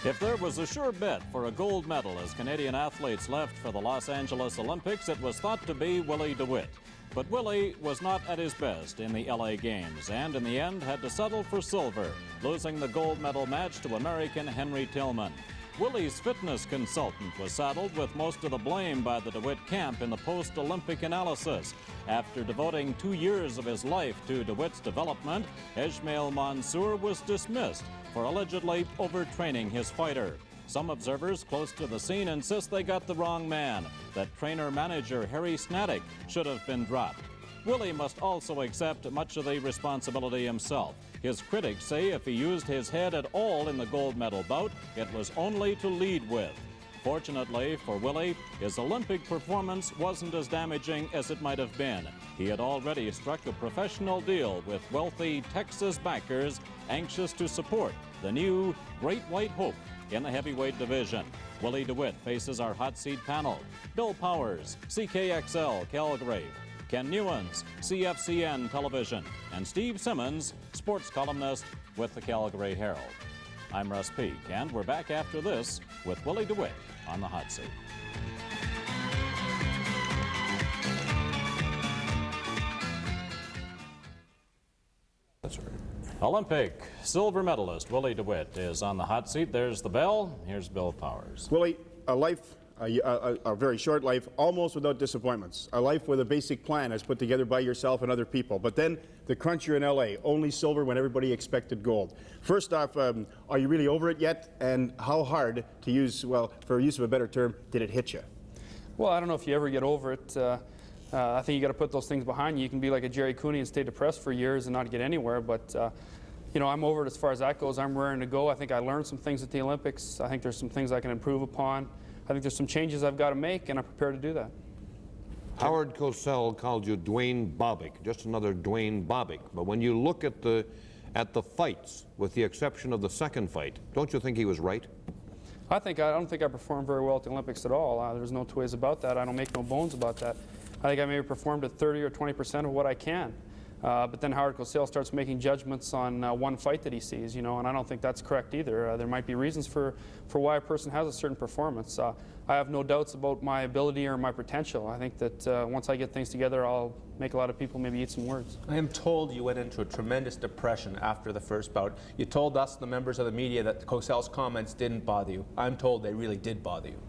If there was a sure bet for a gold medal as Canadian athletes left for the Los Angeles Olympics, it was thought to be Willie deWit. But Willie was not at his best in the LA Games and in the end had to settle for silver, losing the gold medal match to American Henry Tillman. Willie's fitness consultant was saddled with most of the blame by the deWit camp in the post-Olympic analysis. After devoting 2 years of his life to deWit's development, Ismail Mansour was dismissed for allegedly overtraining his fighter. Some observers close to the scene insist they got the wrong man, that trainer-manager Harry Snaddick should have been dropped. Willie must also accept much of the responsibility himself. His critics say if he used his head at all in the gold medal bout, it was only to lead with. Fortunately for Willie, his Olympic performance wasn't as damaging as it might have been. He had already struck a professional deal with wealthy Texas backers anxious to support the new Great White Hope in the heavyweight division. Willie deWit faces our hot seat panel. Bill Powers, CKXL, Calgary. Ken Newans, CFCN Television. And Steve Simmons, sports columnist with the Calgary Herald. I'm Russ Peake, and we're back after this with Willie deWit on the hot seat. That's right. Olympic silver medalist Willie deWit is on the hot seat. There's the bell. Here's Bill Powers. Willie, a very short life, almost without disappointments. A life with a basic plan as put together by yourself and other people. But then the cruncher in LA, only silver when everybody expected gold. First off, are you really over it yet? And how hard, to use, well, for use of a better term, did it hit you? Well, I don't know if you ever get over it. I think you got to put those things behind you. You can be like a Jerry Cooney and stay depressed for years and not get anywhere. But you know, I'm over it as far as that goes. I'm raring to go. I think I learned some things at the Olympics. I think there's some things I can improve upon. I think there's some changes I've got to make, and I'm prepared to do that. Howard Cosell called you Dwayne Bobbitt, just another Dwayne Bobbitt. But when you look at the fights, with the exception of the second fight, don't you think he was right? I don't think I performed very well at the Olympics at all. There's no two ways about that. I don't make no bones about that. I think I maybe performed at 30 or 20% of what I can. But then Howard Cosell starts making judgments on one fight that he sees, you know, and I don't think that's correct either. There might be reasons for why a person has a certain performance. I have no doubts about my ability or my potential. I think that once I get things together, I'll make a lot of people maybe eat some words. I am told you went into a tremendous depression after the first bout. You told us, the members of the media, that Cosell's comments didn't bother you. I'm told they really did bother you.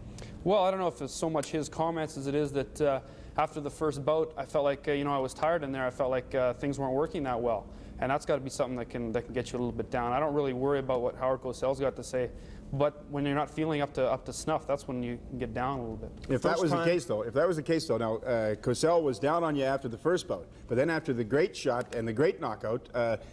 Well, I don't know if it's so much his comments as it is that after the first bout, I felt like you know, I was tired in there. I felt like things weren't working that well, and that's got to be something that can get you a little bit down. I don't really worry about what Howard Cosell's got to say, but when you're not feeling up to snuff, that's when you can get down a little bit. If that was the case, though, now Cosell was down on you after the first bout, but then after the great shot and the great knockout,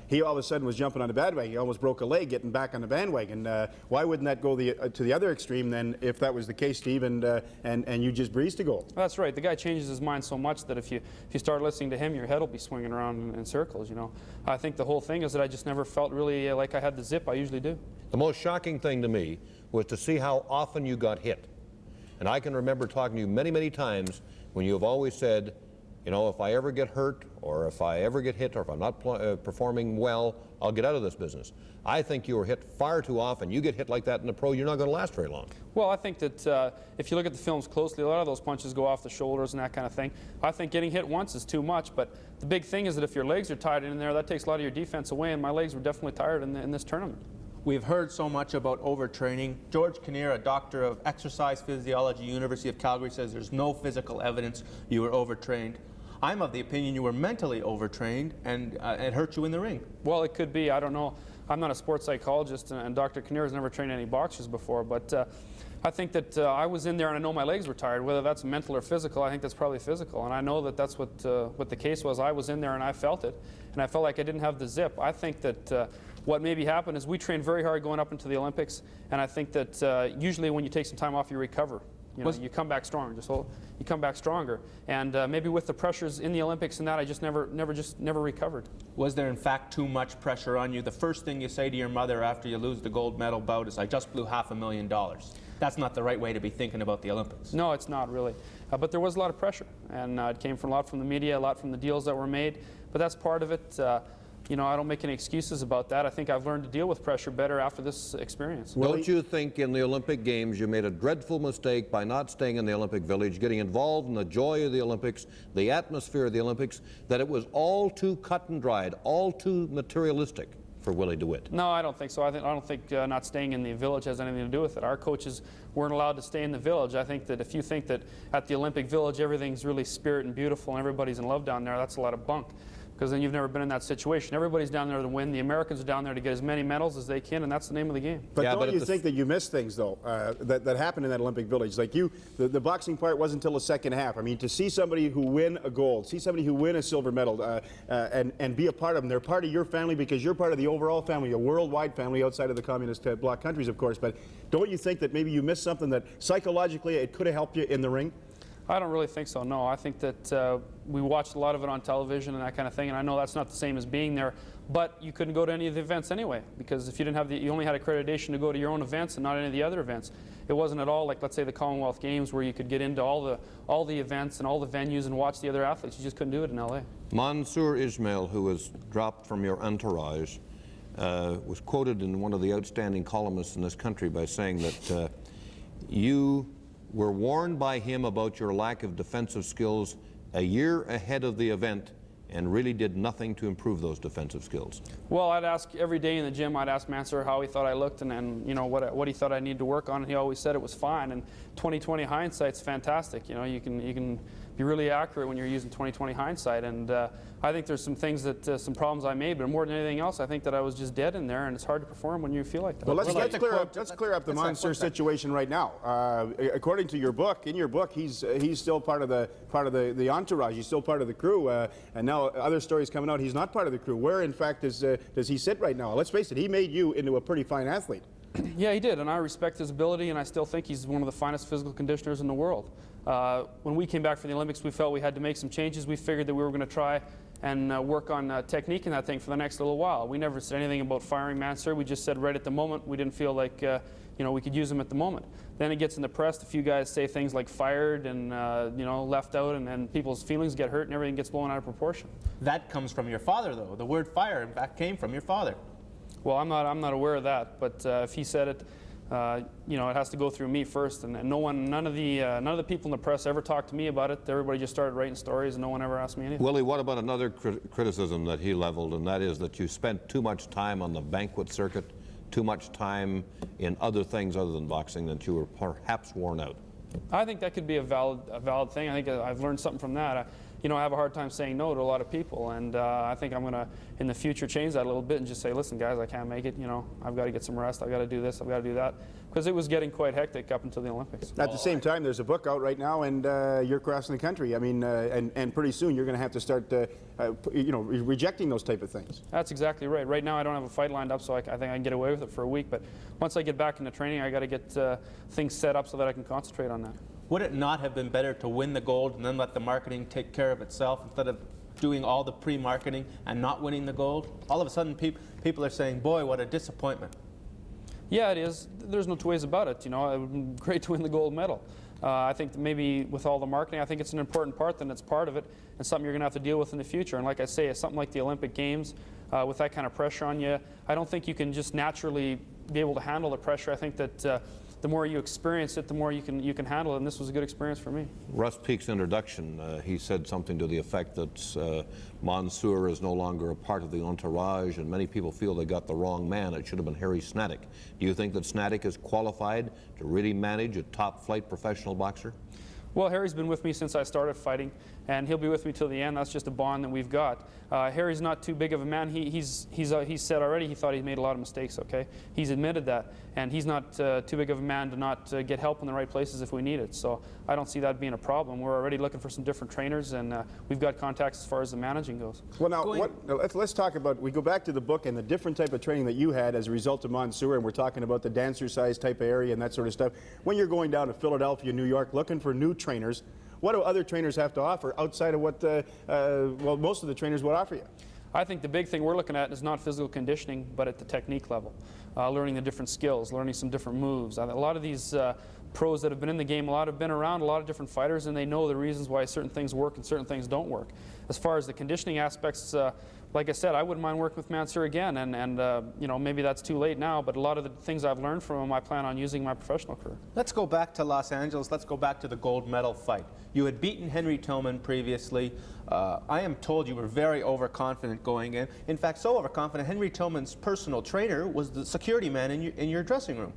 he all of a sudden was jumping on the bandwagon. He almost broke a leg getting back on the bandwagon. Why wouldn't that go to the other extreme then, if that was the case, Steve, and you just breezed to gold? That's right. The guy changes his mind so much that if you start listening to him, your head will be swinging around in circles. You know, I think the whole thing is that I just never felt really like I had the zip I usually do. The most shocking thing to me was to see how often you got hit. And I can remember talking to you many, many times when you have always said, you know, if I ever get hurt, or if I ever get hit, or if I'm not performing well, I'll get out of this business. I think you were hit far too often. You get hit like that in the pro, you're not going to last very long. Well, I think that if you look at the films closely, a lot of those punches go off the shoulders and that kind of thing. I think getting hit once is too much, but the big thing is that if your legs are tired in there, that takes a lot of your defense away, and my legs were definitely tired in this tournament. We've heard so much about overtraining. George Kinnear, a doctor of exercise physiology, University of Calgary, says there's no physical evidence you were overtrained. I'm of the opinion you were mentally overtrained, and it hurt you in the ring. Well, it could be. I don't know. I'm not a sports psychologist, and Dr. Kinnear has never trained any boxers before, but I think that I was in there and I know my legs were tired. Whether that's mental or physical, I think that's probably physical, and I know that that's what the case was. I was in there and I felt it, and I felt like I didn't have the zip. I think that what maybe happened is we trained very hard going up into the Olympics, and I think that usually when you take some time off, you recover. You know, you come back strong. You come back stronger, and maybe with the pressures in the Olympics and that, I just never recovered. Was there in fact too much pressure on you? The first thing you say to your mother after you lose the gold medal bout is, "I just blew $500,000." That's not the right way to be thinking about the Olympics. No, it's not really. But there was a lot of pressure, and it came from a lot from the media, a lot from the deals that were made. But that's part of it. you know, I don't make any excuses about that. I think I've learned to deal with pressure better after this experience. Don't you think in the Olympic Games you made a dreadful mistake by not staying in the Olympic Village, getting involved in the joy of the Olympics, the atmosphere of the Olympics, that it was all too cut and dried, all too materialistic for Willie deWit? No, I don't think so. I don't think not staying in the village has anything to do with it. Our coaches weren't allowed to stay in the village. I think that if you think that at the Olympic Village everything's really spirit and beautiful and everybody's in love down there, that's a lot of bunk. Because then you've never been in that situation. Everybody's down there to win. The Americans are down there to get as many medals as they can, and that's the name of the game. But don't you think that you missed things, though, that happened in that Olympic Village? Like the boxing part wasn't until the second half. I mean, to see somebody who win a gold, see somebody who win a silver medal, and be a part of them. They're part of your family because you're part of the overall family, a worldwide family outside of the communist bloc countries, of course. But don't you think that maybe you missed something that psychologically it could have helped you in the ring? I don't really think so, no. I think that we watched a lot of it on television and that kind of thing, and I know that's not the same as being there, but you couldn't go to any of the events anyway, because if you didn't have you only had accreditation to go to your own events and not any of the other events. It wasn't at all like, let's say, the Commonwealth Games where you could get into all the events and all the venues and watch the other athletes. You just couldn't do it in LA. Mansour Ismail, who was dropped from your entourage, was quoted in one of the outstanding columnists in this country by saying that you were warned by him about your lack of defensive skills a year ahead of the event and really did nothing to improve those defensive skills. Well, I'd ask every day in the gym, I'd ask Mansour how he thought I looked and you know, what he thought I needed to work on, and he always said it was fine. And 20/20 hindsight's fantastic. You know, you can be really accurate when you're using 20/20 hindsight, and I think there's some things that, some problems I made, but more than anything else, I think that I was just dead in there, and it's hard to perform when you feel like that. Well, let's clear up the Mansour situation right now. According to your book, in your book, he's still part of the entourage. He's still part of the crew, and now other stories coming out. He's not part of the crew. Where, in fact, does he sit right now? Let's face it, he made you into a pretty fine athlete. Yeah, he did, and I respect his ability, and I still think he's one of the finest physical conditioners in the world. When we came back for the Olympics, we felt we had to make some changes. We figured that we were going to try and work on technique in that thing for the next little while. We never said anything about firing Mansour. We just said right at the moment we didn't feel like you know, we could use him at the moment. Then it gets in the press. A few guys say things like fired and you know, left out, and people's feelings get hurt and everything gets blown out of proportion. That comes from your father, though. The word fire, in fact, came from your father. Well, I'm not aware of that, but if he said it, you know, it has to go through me first, and none of the people in the press ever talked to me about it. Everybody just started writing stories, and no one ever asked me anything. Willie, what about another criticism that he leveled, and that is that you spent too much time on the banquet circuit, too much time in other things other than boxing, that you were perhaps worn out? I think that could be a valid thing. I think I've learned something from that. You know, I have a hard time saying no to a lot of people, and I think I'm going to, in the future, change that a little bit and just say, listen, guys, I can't make it. You know, I've got to get some rest. I've got to do this. I've got to do that. Because it was getting quite hectic up until the Olympics. At the same time, there's a book out right now, and you're crossing the country. I mean, and pretty soon you're going to have to start, you know, rejecting those type of things. That's exactly right. Right now, I don't have a fight lined up, so I think I can get away with it for a week. But once I get back into training, I got to get things set up so that I can concentrate on that. Would it not have been better to win the gold and then let the marketing take care of itself instead of doing all the pre-marketing and not winning the gold? All of a sudden, people are saying, boy, what a disappointment. Yeah, it is. There's no two ways about it. You know, it would be great to win the gold medal. I think that maybe with all the marketing, I think it's an important part, then it's part of it, and something you're going to have to deal with in the future. And like I say, something like the Olympic Games, with that kind of pressure on you, I don't think you can just naturally be able to handle the pressure. I think that the more you experience it, the more you can handle it, and this was a good experience for me. Russ Peake's introduction, he said something to the effect that Mansour is no longer a part of the entourage, and many people feel they got the wrong man. It should have been Harry Snadek. Do you think that Snadek is qualified to really manage a top-flight professional boxer? Well, Harry's been with me since I started fighting, and he'll be with me till the end. That's just a bond that we've got. Harry's not too big of a man. He's said already he thought he made a lot of mistakes, okay? He's admitted that, and he's not too big of a man to not get help in the right places if we need it. So I don't see that being a problem. We're already looking for some different trainers, and we've got contacts as far as the managing goes. Well, now, let's talk about, we go back to the book and the different type of training that you had as a result of Mansour, and we're talking about the dancer size type of area and that sort of stuff. When you're going down to Philadelphia, New York, looking for new trainers, what do other trainers have to offer outside of what, well, most of the trainers would offer you? I think the big thing we're looking at is not physical conditioning, but at the technique level. Learning the different skills, learning some different moves. A lot of these pros that have been in the game, a lot have been around a lot of different fighters, and they know the reasons why certain things work and certain things don't work. As far as the conditioning aspects, like I said, I wouldn't mind working with Mansur again, and you know, maybe that's too late now, but a lot of the things I've learned from him, I plan on using in my professional career. Let's go back to Los Angeles. Let's go back to the gold medal fight. You had beaten Henry Tillman previously. I am told you were very overconfident going in. In fact, so overconfident, Henry Tillman's personal trainer was the security man in your dressing room.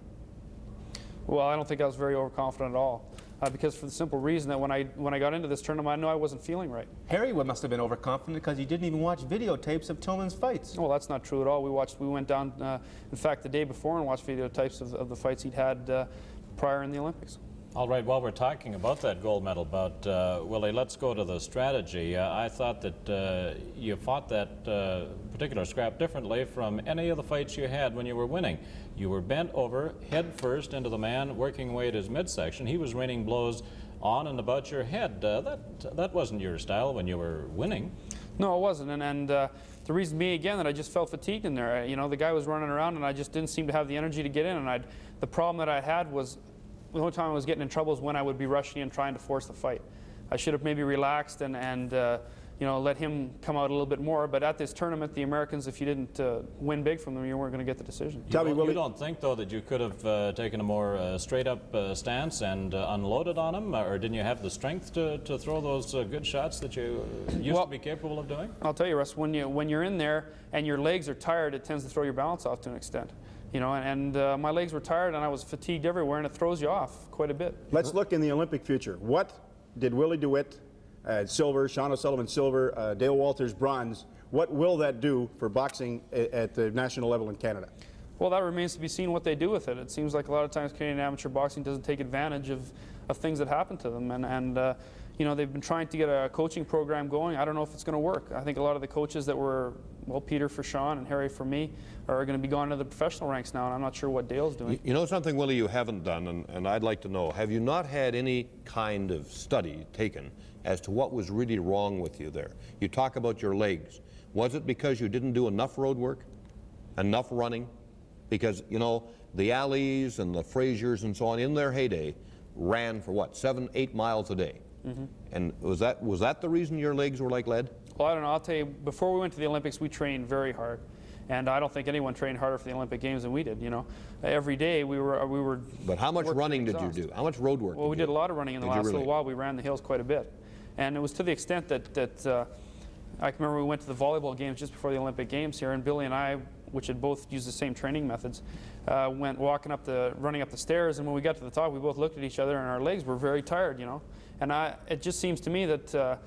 Well, I don't think I was very overconfident at all, because for the simple reason that when I got into this tournament, I knew I wasn't feeling right. Harry must have been overconfident because he didn't even watch videotapes of Tillman's fights. Well, that's not true at all. We went down, in fact, the day before and watched videotapes of the fights he'd had prior in the Olympics. All right, while we're talking about that gold medal bout, Willie, let's go to the strategy. I thought that you fought that particular scrap differently from any of the fights you had when you were winning. You were bent over, head first into the man, working away at his midsection. He was raining blows on and about your head. That wasn't your style when you were winning. No, it wasn't, and the reason being, again, that I just felt fatigued in there. You know, the guy was running around, and I just didn't seem to have the energy to get in, and the problem that I had was the only time I was getting in trouble is when I would be rushing in trying to force the fight. I should have maybe relaxed and you know, let him come out a little bit more. But at this tournament, the Americans, if you didn't win big from them, you weren't going to get the decision. Tell me, Willie. You don't think, though, that you could have taken a more straight-up stance and unloaded on him, or didn't you have the strength to throw those good shots that you used to be capable of doing? I'll tell you, Russ, when you're in there and your legs are tired, it tends to throw your balance off to an extent. You know, and my legs were tired and I was fatigued everywhere, and it throws you off quite a bit. Let's look in the Olympic future. What did Willie deWit, silver, Sean O'Sullivan silver, Dale Walters bronze, what will that do for boxing at the national level in Canada? Well, that remains to be seen what they do with it. It seems like a lot of times Canadian amateur boxing doesn't take advantage of things that happen to them, and you know, they've been trying to get a coaching program going. I don't know if it's going to work. I think a lot of the coaches that were, well, Peter for Sean and Harry for me, are going to be gone to the professional ranks now, and I'm not sure what Dale's doing. You know something, Willie, you haven't done, and I'd like to know, have you not had any kind of study taken as to what was really wrong with you there? You talk about your legs. Was it because you didn't do enough road work, enough running? Because, you know, the Allies and the Fraziers and so on in their heyday ran for what, 7-8 miles a day? Mm-hmm. And was that the reason your legs were like lead? Well, I don't know. I'll tell you, before we went to the Olympics, we trained very hard. And I don't think anyone trained harder for the Olympic Games than we did, you know. Every day we were But how much running did you do? How much road work? Well, we did a lot of running in the last little while. We ran the hills quite a bit. And it was to the extent that I can remember we went to the volleyball games just before the Olympic Games here, and Billy and I, which had both used the same training methods, went running up the stairs, and when we got to the top, we both looked at each other, and our legs were very tired, you know. And it just seems to me that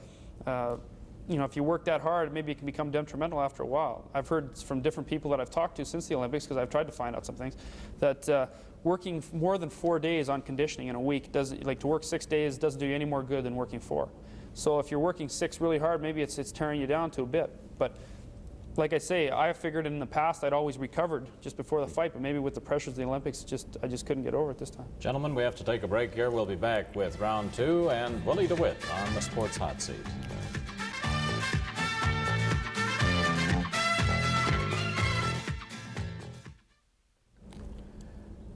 you know, if you work that hard, maybe it can become detrimental after a while. I've heard from different people that I've talked to since the Olympics, because I've tried to find out some things, that working more than 4 days on conditioning in a week doesn't, like, to work 6 days doesn't do you any more good than working 4. So if you're working 6 really hard, maybe it's tearing you down to a bit. But like I say, I figured in the past I'd always recovered just before the fight, but maybe with the pressures of the Olympics, I just couldn't get over it this time. Gentlemen, we have to take a break here. We'll be back with round 2 and Willie deWit on the Sports Hot Seat.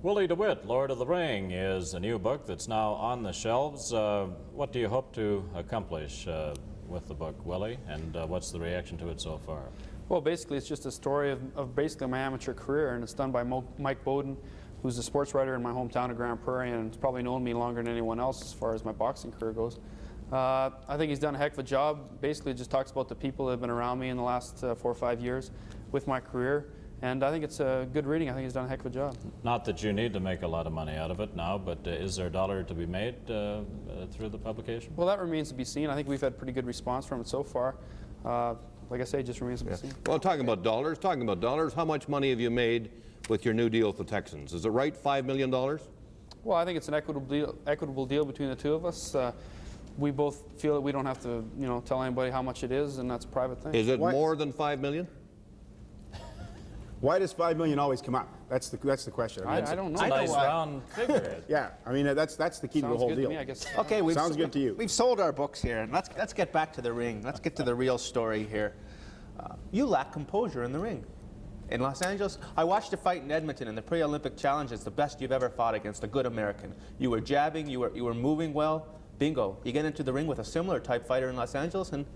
Willie deWit, Lord of the Ring, is a new book that's now on the shelves. What do you hope to accomplish with the book, Willie, and what's the reaction to it so far? Well, basically, it's just a story of basically my amateur career, and it's done by Mike Bowden, who's a sports writer in my hometown of Grande Prairie, and has probably known me longer than anyone else as far as my boxing career goes. I think he's done a heck of a job. Basically, it just talks about the people that have been around me in the last 4 or 5 years with my career. And I think it's a good reading. I think he's done a heck of a job. Not that you need to make a lot of money out of it now, but is there a dollar to be made through the publication? Well, that remains to be seen. I think we've had pretty good response from it so far. Like I say, it just remains to be seen. Well, talking about dollars, how much money have you made with your new deal with the Texans? Is it right, $5 million? Well, I think it's an equitable deal between the two of us. We both feel that we don't have to, you know, tell anybody how much it is, and that's a private thing. Is it more than $5 million? Why does $5 million always come up? That's the question. I mean, I don't know. It's a nice round figure. Yeah, I mean that's the key to the whole Sounds good deal. to me, I guess. Okay, Sounds good to you. We've sold our books here, and let's get back to the ring. Let's get to the real story here. You lack composure in the ring. In Los Angeles, I watched a fight in Edmonton in the pre-Olympic challenge. It's the best you've ever fought against a good American. You were jabbing, you were moving well. Bingo. You get into the ring with a similar type fighter in Los Angeles, and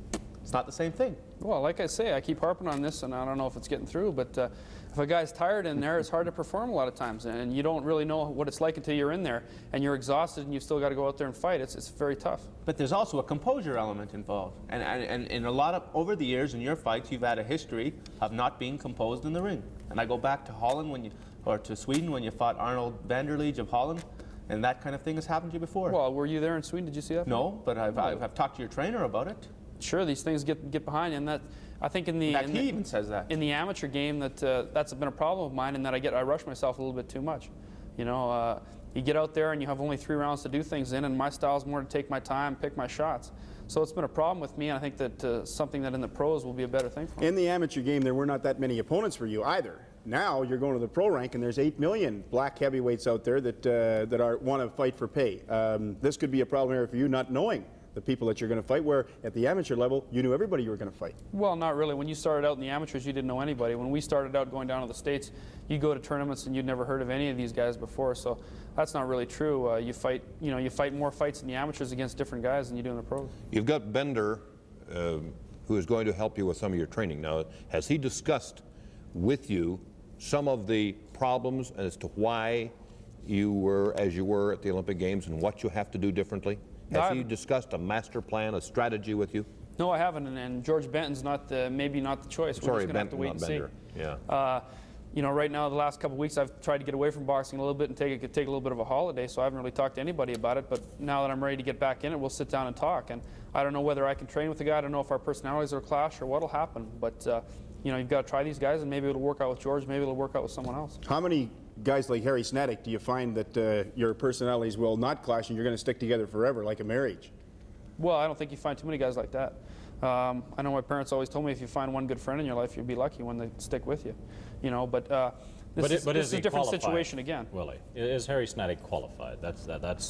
It's not the same thing. Well, like I say, I keep harping on this, and I don't know if it's getting through, but if a guy's tired in there, it's hard to perform a lot of times, and you don't really know what it's like until you're in there, and you're exhausted, and you've still got to go out there and fight. It's very tough. But there's also a composure element involved. And in a lot of, over the years in your fights, you've had a history of not being composed in the ring. And I go back to Holland or to Sweden when you fought Arnold Vanderleege of Holland, and that kind of thing has happened to you before. Well, were you there in Sweden? Did you see that? No, but I've talked to your trainer about it. Sure, these things get behind you, and that I think in the He even says that. In the amateur game, that's been a problem of mine, in that I rush myself a little bit too much. You know, you get out there and you have only 3 rounds to do things in, and my style is more to take my time, pick my shots. So it's been a problem with me, and I think that something that in the pros will be a better thing for me. In the amateur game, there were not that many opponents for you either. Now you're going to the pro rank, and there's 8 million black heavyweights out there that want to fight for pay. This could be a problem here for you, not knowing the people that you're going to fight, where at the amateur level, you knew everybody you were going to fight. Well, not really. When you started out in the amateurs, you didn't know anybody. When we started out going down to the States, you go to tournaments and you'd never heard of any of these guys before. So that's not really true. You fight more fights in the amateurs against different guys than you do in the pros. You've got Bender, who is going to help you with some of your training. Now, has he discussed with you some of the problems as to why you were as you were at the Olympic Games and what you have to do differently? Has he discussed a master plan, a strategy with you? No, I haven't, and George Benton's maybe not the choice. We're just going to have to wait and see. Yeah. You know, right now, the last couple of weeks, I've tried to get away from boxing a little bit and take a little bit of a holiday, so I haven't really talked to anybody about it. But now that I'm ready to get back in it, we'll sit down and talk. And I don't know whether I can train with the guy. I don't know if our personalities will clash or what'll happen. But you know, you've got to try these guys, and maybe it'll work out with George. Maybe it'll work out with someone else. How many guys like Harry Snedek do you find that your personalities will not clash and you're going to stick together forever, like a marriage? Well, I don't think you find too many guys like that. I know my parents always told me if you find one good friend in your life, you'd be lucky when they stick with you. You know, but this is a different situation again. Willie, is Harry Snedek qualified? That's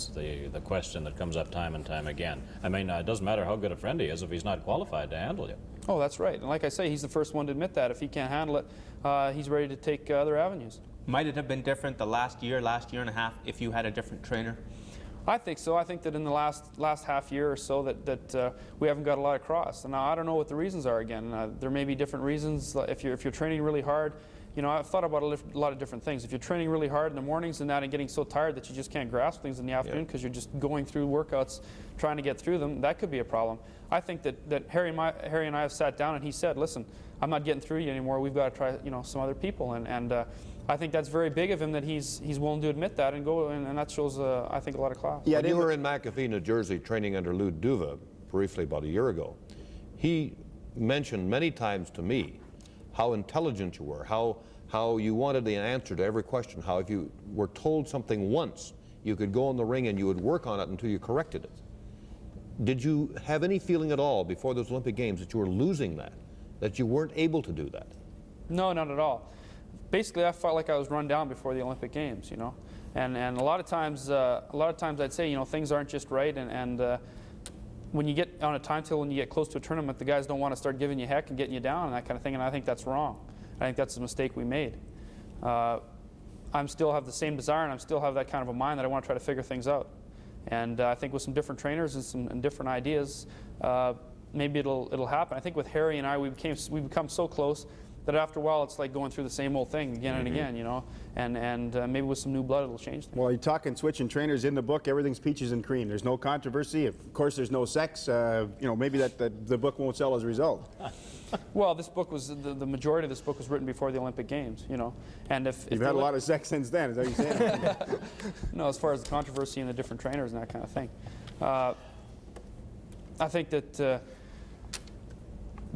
the question that comes up time and time again. I mean, it doesn't matter how good a friend he is if he's not qualified to handle you. Oh, that's right. And like I say, he's the first one to admit that. If he can't handle it, he's ready to take other avenues. Might it have been different the last year and a half if you had a different trainer? I think so. I think that in the last half year or so that we haven't got a lot across. And now I don't know what the reasons are again. There may be different reasons. If you're training really hard, you know, I've thought about a lot of different things. If you're training really hard in the mornings and getting so tired that you just can't grasp things in the afternoon because you're just going through workouts trying to get through them, that could be a problem. I think that Harry and I have sat down and he said, listen, I'm not getting through you anymore. We've got to try, you know, some other people. And I think that's very big of him that he's willing to admit that and go, and that shows, I think, a lot of class. Yeah, when you were in McAfee, New Jersey, training under Lou Duva briefly about a year ago, he mentioned many times to me how intelligent you were, how you wanted the answer to every question, how if you were told something once, you could go in the ring and you would work on it until you corrected it. Did you have any feeling at all before those Olympic Games that you were losing that you weren't able to do that? No, not at all. Basically, I felt like I was run down before the Olympic Games, you know, and a lot of times I'd say, you know, things aren't just right, and when you get on a timetable, when you get close to a tournament, the guys don't want to start giving you heck and getting you down and that kind of thing, and I think that's wrong. I think that's a mistake we made. I still have the same desire, and I still have that kind of a mind that I want to try to figure things out. And I think with some different trainers and different ideas, maybe it'll happen. I think with Harry and I, we become so close that after a while it's like going through the same old thing again and again, you know. And maybe with some new blood it'll change things. Well, you're talking switching trainers in the book. Everything's peaches and cream. There's no controversy. Of course, there's no sex. You know, maybe the book won't sell as a result. Well, this book was the majority of this book was written before the Olympic Games, you know. And if you've had a lot of sex since then, is that what you're saying? No, as far as the controversy and the different trainers and that kind of thing, I think that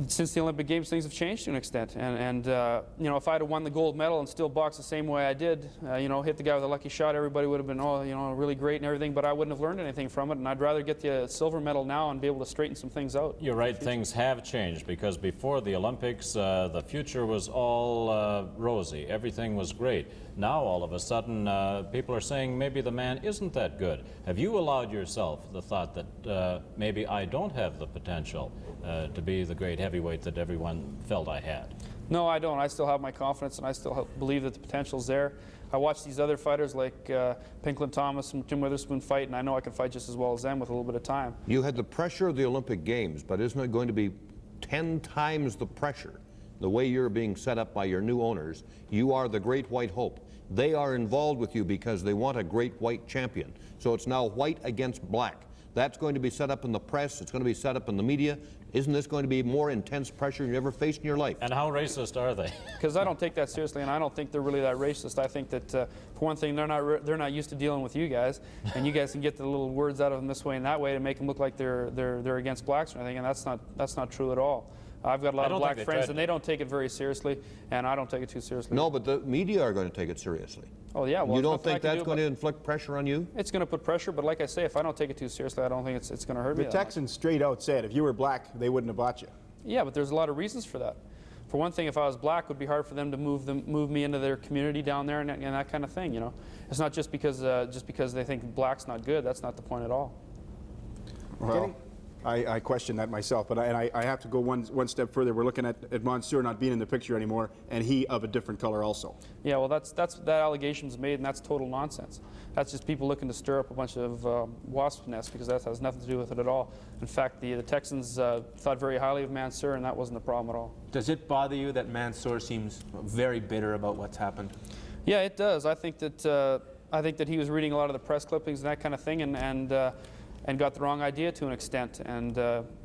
since the Olympic Games, things have changed to an extent. And you know, if I'd have won the gold medal and still boxed the same way I did, you know, hit the guy with a lucky shot, everybody would have been, oh, you know, really great and everything, but I wouldn't have learned anything from it, and I'd rather get the silver medal now and be able to straighten some things out. You're right, things have changed, because before the Olympics, the future was all rosy. Everything was great. Now, all of a sudden, people are saying maybe the man isn't that good. Have you allowed yourself the thought that maybe I don't have the potential to be the great heavyweight that everyone felt I had? No, I don't. I still have my confidence, and I still believe that the potential's there. I watch these other fighters like Pinklin Thomas and Jim Witherspoon fight, and I know I can fight just as well as them with a little bit of time. You had the pressure of the Olympic Games, but isn't it going to be 10 times the pressure, the way you're being set up by your new owners. You are the great white hope. They are involved with you because they want a great white champion. So it's now white against black. That's going to be set up in the press. It's going to be set up in the media. Isn't this going to be more intense pressure you ever faced in your life? And how racist are they? Because I don't take that seriously, and I don't think they're really that racist. I think that, for one thing, they're not used to dealing with you guys, and you guys can get the little words out of them this way and that way to make them look like they're against blacks or anything, and that's not true at all. I've got a lot of black friends, and they don't take it very seriously, and I don't take it too seriously. No, but the media are going to take it seriously. Oh, yeah. Well, you don't think that's going to inflict pressure on you? It's going to put pressure, but like I say, if I don't take it too seriously, I don't think it's going to hurt me. The Texans straight out said if you were black, they wouldn't have bought you. Yeah, but there's a lot of reasons for that. For one thing, if I was black, it would be hard for them to move me into their community down there and that kind of thing, you know. It's not just because they think black's not good. That's not the point at all. Well, I question that myself, but I have to go one step further. We're looking at Monsieur not being in the picture anymore, and he of a different color also. Yeah, well, that allegation's made, and that's total nonsense. That's just people looking to stir up a bunch of wasp nests, because that has nothing to do with it at all. In fact, the Texans thought very highly of Mansour, and that wasn't the problem at all. Does it bother you that Mansour seems very bitter about what's happened? Yeah, it does. I think that he was reading a lot of the press clippings and that kind of thing, and got the wrong idea to an extent. And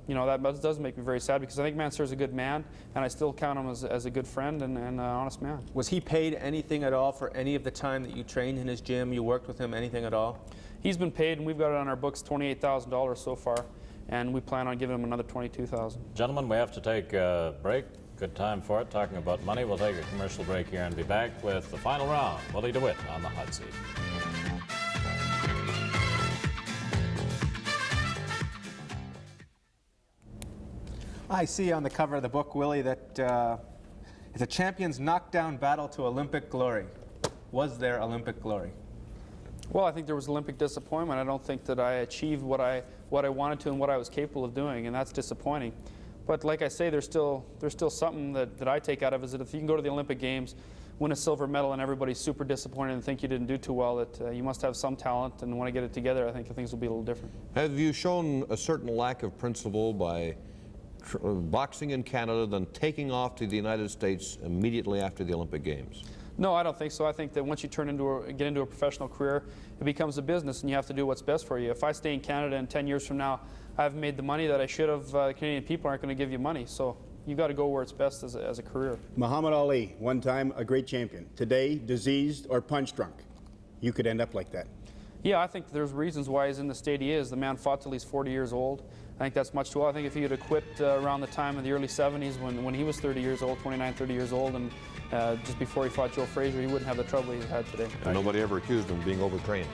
you know, that does make me very sad, because I think Mansour's a good man, and I still count him as a good friend and an honest man. Was he paid anything at all for any of the time that you trained in his gym, you worked with him, anything at all? He's been paid, and we've got it on our books, $28,000 so far, and we plan on giving him another $22,000. Gentlemen, we have to take a break. Good time for it, talking about money. We'll take a commercial break here and be back with the final round. Willie deWit on the hot seat. I see on the cover of the book, Willie, that it's a champion's knockdown battle to Olympic glory. Was there Olympic glory? Well, I think there was Olympic disappointment. I don't think that I achieved what I wanted to and what I was capable of doing, and that's disappointing. But like I say, there's still something that I take out of it, is that if you can go to the Olympic Games, win a silver medal, and everybody's super disappointed and think you didn't do too well, that you must have some talent, and when I get it together, I think things will be a little different. Have you shown a certain lack of principle by boxing in Canada, then taking off to the United States immediately after the Olympic Games? No, I don't think so. I think that once you get into a professional career, it becomes a business, and you have to do what's best for you. If I stay in Canada and 10 years from now, I haven't made the money that I should have, Canadian people aren't going to give you money. So you've got to go where it's best as a career. Muhammad Ali, one time a great champion. Today, diseased or punch drunk. You could end up like that. Yeah, I think there's reasons why he's in the state he is. The man fought till he's 40 years old. I think that's much too well. I think if he had quit around the time of the early 70s when he was 30 years old, 29, 30 years old, and just before he fought Joe Frazier, he wouldn't have the trouble he's had today. And nobody ever accused him of being overtrained.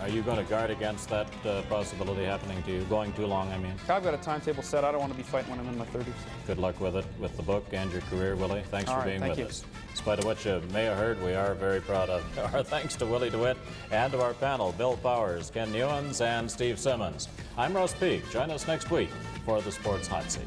Are you going to guard against that possibility happening to you, going too long, I mean? I've got a timetable set. I don't want to be fighting when I'm in my 30s. Good luck with it, with the book and your career, Willie. Thanks for being with us. In spite of what you may have heard, we are very proud of our thanks to Willie deWit and to our panel, Bill Powers, Ken Newans, and Steve Simmons. I'm Russ Peake. Join us next week for the Sports Hot Seat.